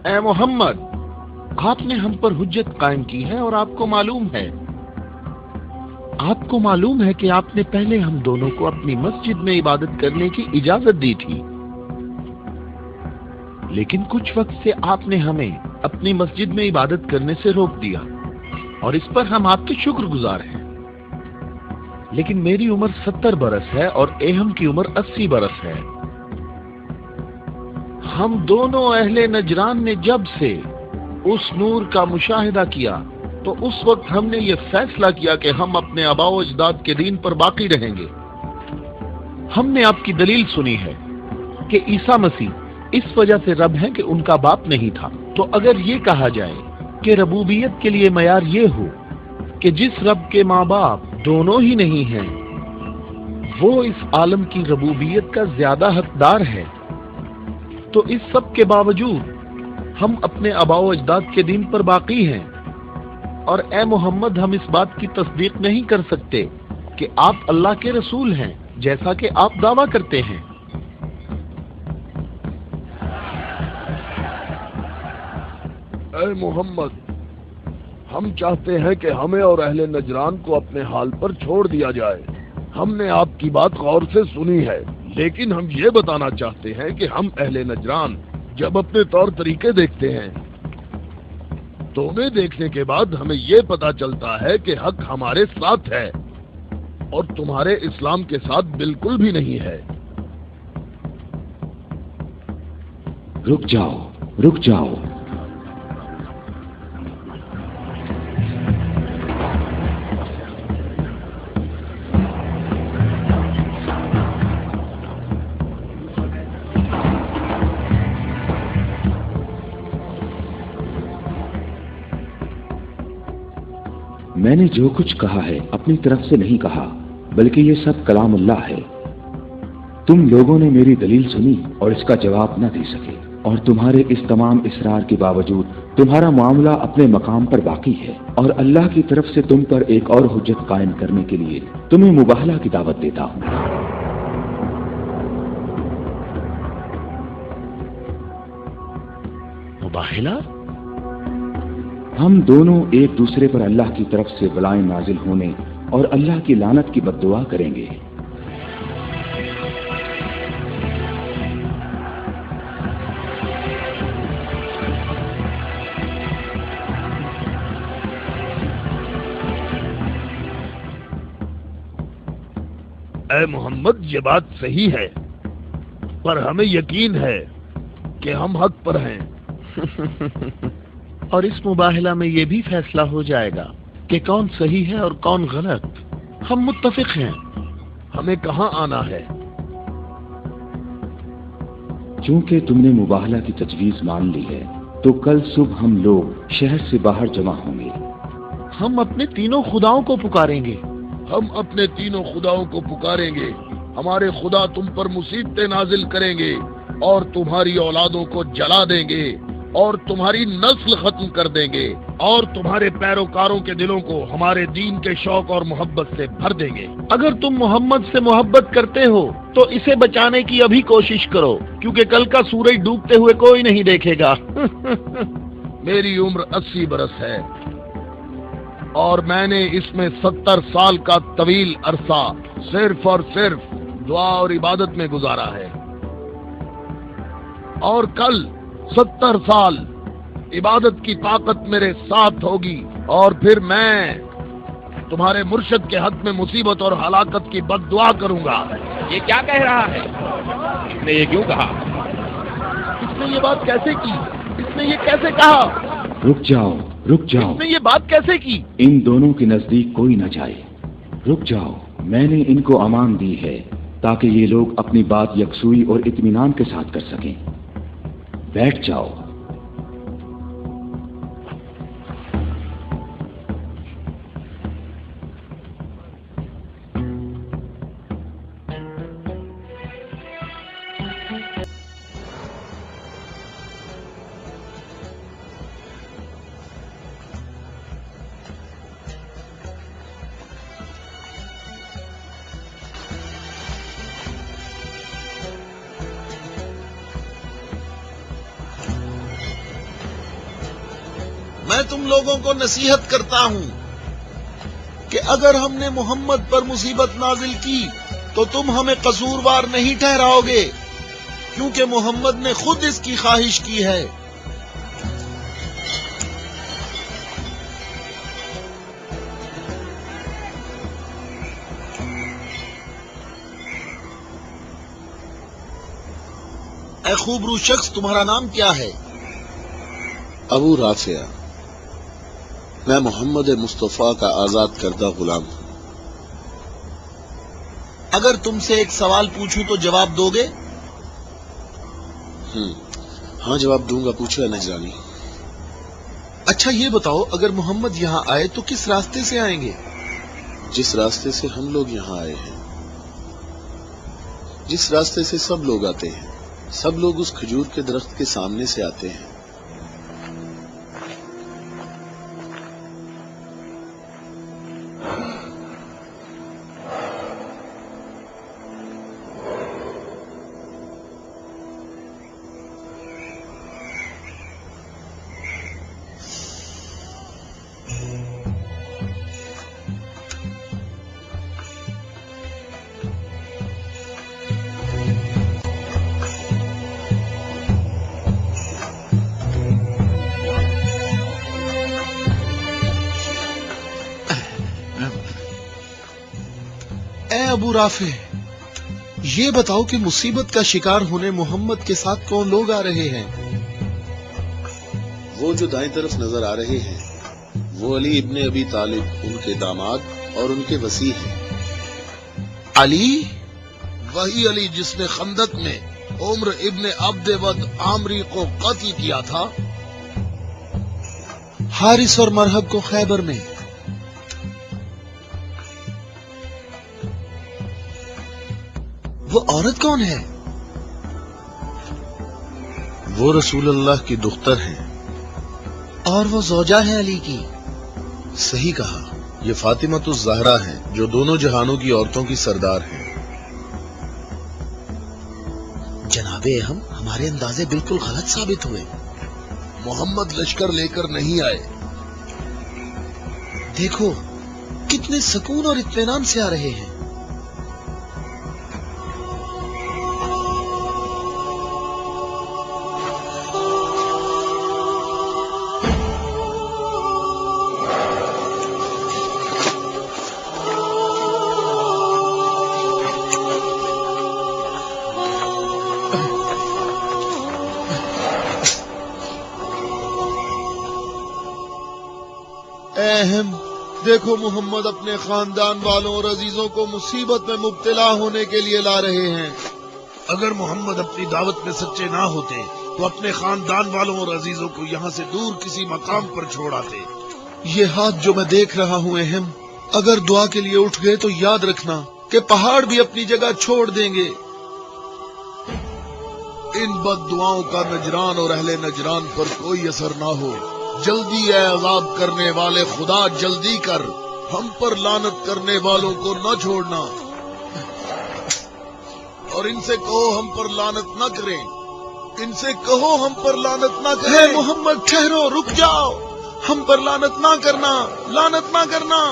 اے محمد، آپ نے ہم پر حجت قائم کی ہے اور آپ کو معلوم ہے کہ آپ نے پہلے ہم دونوں کو اپنی مسجد میں عبادت کرنے کی اجازت دی تھی، لیکن کچھ وقت سے آپ نے ہمیں اپنی مسجد میں عبادت کرنے سے روک دیا اور اس پر ہم آپ کے شکر گزار ہیں۔ لیکن میری عمر 70 برس ہے اور ایہم کی عمر 80 برس ہے۔ ہم دونوں اہل نجران نے جب سے اس نور کا مشاہدہ کیا تو اس وقت ہم نے یہ فیصلہ کیا کہ ہم اپنے آباء و اجداد کے دین پر باقی رہیں گے۔ ہم نے آپ کی دلیل سنی ہے کہ عیسیٰ مسیح اس وجہ سے رب ہے کہ ان کا باپ نہیں تھا، تو اگر یہ کہا جائے کہ ربوبیت کے لیے معیار یہ ہو کہ جس رب کے ماں باپ دونوں ہی نہیں ہیں وہ اس عالم کی ربوبیت کا زیادہ حقدار ہے، تو اس سب کے باوجود ہم اپنے آباء و اجداد کے دین پر باقی ہیں، اور اے محمد ہم اس بات کی تصدیق نہیں کر سکتے کہ آپ اللہ کے رسول ہیں جیسا کہ آپ دعویٰ کرتے ہیں۔ اے محمد، ہم چاہتے ہیں کہ ہمیں اور اہل نجران کو اپنے حال پر چھوڑ دیا جائے۔ ہم نے آپ کی بات غور سے سنی ہے، لیکن ہم یہ بتانا چاہتے ہیں کہ ہم اہل نجران جب اپنے طور طریقے دیکھتے ہیں تو انہیں دیکھنے کے بعد ہمیں یہ پتا چلتا ہے کہ حق ہمارے ساتھ ہے اور تمہارے اسلام کے ساتھ بالکل بھی نہیں ہے۔ رک جاؤ، میں نے جو کچھ کہا ہے اپنی طرف سے نہیں کہا، بلکہ یہ سب کلام اللہ ہے۔ تم لوگوں نے میری دلیل سنی اور اس کا جواب نہ دے سکے، اور تمہارے اس تمام اصرار کے باوجود تمہارا معاملہ اپنے مقام پر باقی ہے، اور اللہ کی طرف سے تم پر ایک اور حجت قائم کرنے کے لیے تمہیں مباہلہ کی دعوت دیتا ہوں۔ مباہلہ؟ ہم دونوں ایک دوسرے پر اللہ کی طرف سے بلائیں نازل ہونے اور اللہ کی لعنت کی بد دعا کریں گے۔ اے محمد، یہ بات صحیح ہے، پر ہمیں یقین ہے کہ ہم حق پر ہیں۔ اور اس مباہلہ میں یہ بھی فیصلہ ہو جائے گا کہ کون صحیح ہے اور کون غلط۔ ہم متفق ہیں۔ ہمیں کہاں آنا ہے؟ چونکہ تم نے مباہلہ کی تجویز مان لی ہے تو کل صبح ہم لوگ شہر سے باہر جمع ہوں گے۔ ہم اپنے تینوں خداؤں کو پکاریں گے۔ ہم اپنے تینوں خداؤں کو پکاریں گے۔ ہمارے خدا تم پر مصیبتیں نازل کریں گے اور تمہاری اولادوں کو جلا دیں گے اور تمہاری نسل ختم کر دیں گے اور تمہارے پیروکاروں کے دلوں کو ہمارے دین کے شوق اور محبت سے بھر دیں گے۔ اگر تم محمد سے محبت کرتے ہو تو اسے بچانے کی ابھی کوشش کرو، کیونکہ کل کا سورج ڈوبتے ہوئے کوئی نہیں دیکھے گا۔ میری عمر 80 برس ہے اور میں نے اس میں 70 سال کا طویل عرصہ صرف اور صرف دعا اور عبادت میں گزارا ہے، اور کل 70 سال عبادت کی طاقت میرے ساتھ ہوگی، اور پھر میں تمہارے مرشد کے حق میں مصیبت اور ہلاکت کی بد دعا کروں گا۔ یہ کیا کہہ رہا ہے؟ اس نے یہ کیوں کہا؟ اس نے یہ بات کیسے کی؟ اس نے یہ کیسے کہا؟ رک جاؤ، اس نے یہ بات کیسے کی؟ ان دونوں کے نزدیک کوئی نہ جائے۔ رک جاؤ، میں نے ان کو امان دی ہے تاکہ یہ لوگ اپنی بات یکسوئی اور اطمینان کے ساتھ کر سکیں۔ بیٹھ جاؤ۔ میں تم لوگوں کو نصیحت کرتا ہوں کہ اگر ہم نے محمد پر مصیبت نازل کی تو تم ہمیں قصوروار نہیں ٹھہراؤ گے، کیونکہ محمد نے خود اس کی خواہش کی ہے۔ اے خوبرو شخص، تمہارا نام کیا ہے؟ ابو رافع، میں محمد مصطفیٰ کا آزاد کردہ غلام ہوں۔ اگر تم سے ایک سوال پوچھوں تو جواب دو گے؟ ہاں جواب دوں گا، پوچھو اے نجرانی۔ اچھا یہ بتاؤ، اگر محمد یہاں آئے تو کس راستے سے آئیں گے؟ جس راستے سے ہم لوگ یہاں آئے ہیں، جس راستے سے سب لوگ آتے ہیں، سب لوگ اس کھجور کے درخت کے سامنے سے آتے ہیں۔ اے ابو رافع، یہ بتاؤ کہ مصیبت کا شکار ہونے محمد کے ساتھ کون لوگ آ رہے ہیں؟ وہ جو دائیں طرف نظر آ رہے ہیں وہ علی ابن ابی طالب، ان کے داماد اور ان کے وصی ہیں۔ علی؟ وہی علی جس نے خندق میں عمر ابن عبد ود عامری کو قتل کیا تھا، حارث اور مرہب کو خیبر میں۔ وہ عورت کون ہے؟ وہ رسول اللہ کی دختر ہیں۔ اور وہ زوجہ ہے علی کی؟ صحیح کہا، یہ فاطمہ الزہرا ہیں جو دونوں جہانوں کی عورتوں کی سردار ہیں۔ جناب اہم، ہمارے اندازے بالکل غلط ثابت ہوئے۔ محمد لشکر لے کر نہیں آئے۔ دیکھو کتنے سکون اور اطمینان سے آ رہے ہیں۔ اہم دیکھو، محمد اپنے خاندان والوں اور عزیزوں کو مصیبت میں مبتلا ہونے کے لیے لا رہے ہیں۔ اگر محمد اپنی دعوت میں سچے نہ ہوتے تو اپنے خاندان والوں اور عزیزوں کو یہاں سے دور کسی مقام پر چھوڑ آتے۔ یہ ہاتھ جو میں دیکھ رہا ہوں اہم، اگر دعا کے لیے اٹھ گئے تو یاد رکھنا کہ پہاڑ بھی اپنی جگہ چھوڑ دیں گے۔ ان بد دعاؤں کا نجران اور اہل نجران پر کوئی اثر نہ ہو۔ جلدی اے عذاب کرنے والے خدا، جلدی کر، ہم پر لعنت کرنے والوں کو نہ چھوڑنا، اور ان سے کہو ہم پر لعنت نہ کریں، ان سے کہو ہم پر لعنت نہ کریں۔ اے محمد ٹھہرو، رک جاؤ، ہم پر لعنت نہ کرنا، لعنت نہ کرنا۔